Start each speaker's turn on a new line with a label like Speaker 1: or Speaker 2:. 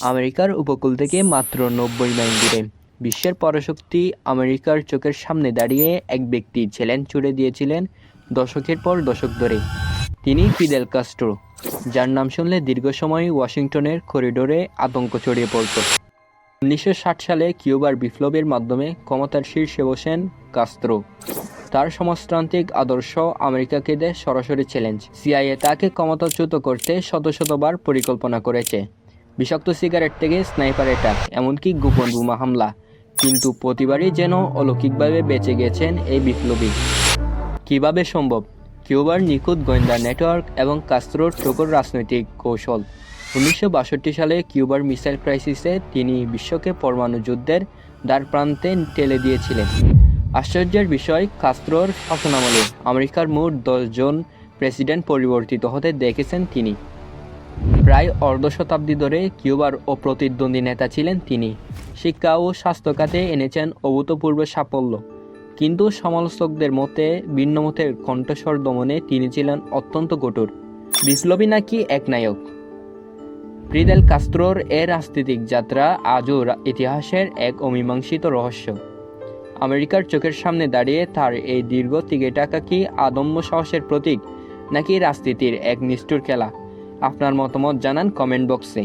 Speaker 1: আমেরিকার উপকূল থেকে মাত্র 90 মাইল দূরে বিশ্বের পরাশক্তি আমেরিকার চোখের সামনে দাঁড়িয়ে এক ব্যক্তি চ্যালেঞ্জ ছুড়ে দিয়েছিলেন দশকের পর দশক ধরে। তিনি ফিদেল কাস্ট্রো, যার নাম শুনলে দীর্ঘ সময় ওয়াশিংটনের করিডোরে আতঙ্ক ছড়িয়ে পড়ত। 1960 সালে কিউবার বিপ্লবের মাধ্যমে ক্ষমতার শীর্ষে বসেন কাস্ত্রো। তার সমাজতান্ত্রিক আদর্শ আমেরিকাকে দেয় সরাসরি চ্যালেঞ্জ। সিআইএ তাকে ক্ষমতাচ্যুত করতে শত শতবার পরিকল্পনা করেছে, বিষাক্ত সিগারেট থেকে স্নাইপার অ্যাটাক, এমনকি গোপন বোমা হামলা, কিন্তু প্রতিবারই যেন অলৌকিকভাবে বেঁচে গেছেন এই বিপ্লবী। কিভাবে সম্ভব? কিউবার নিখুঁত গোয়েন্দা নেটওয়ার্ক এবং কাস্ত্রোর চোখর রাজনৈতিক কৌশল। 1962 সালে কিউবার মিসাইল ক্রাইসিসে তিনি বিশ্বকে পরমাণু যুদ্ধের দ্বারপ্রান্তে ঠেলে দিয়েছিলেন। আশ্চর্যের বিষয়, কাস্ত্রোর শাসনামলে আমেরিকার মোট 10 জন প্রেসিডেন্ট পরিবর্তিত হতে দেখেছেন তিনি। প্রায় অর্ধ শতাব্দী ধরে কিউবার অপ্রতিদ্বন্দ্বী নেতা ছিলেন তিনি। শিক্ষা ও স্বাস্থ্য খাতে এনেছেন অভূতপূর্ব সাফল্য, কিন্তু সমালোচকদের মতে ভিন্নমতের কণ্ঠস্বর দমনে তিনি ছিলেন অত্যন্ত কঠোর। বিপ্লবী নাকি এক নায়ক? ফিদেল কাস্ত্রোর এ রাজনৈতিক যাত্রা আজও ইতিহাসের এক অমীমাংসিত রহস্য। আমেরিকার চোখের সামনে দাঁড়িয়ে তার এই দীর্ঘ টিকে থাকা কি আদম্য সাহসের প্রতীক, নাকি রাজনীতির এক নিষ্ঠুর খেলা? আপনার মতামত জানান কমেন্ট বক্সে।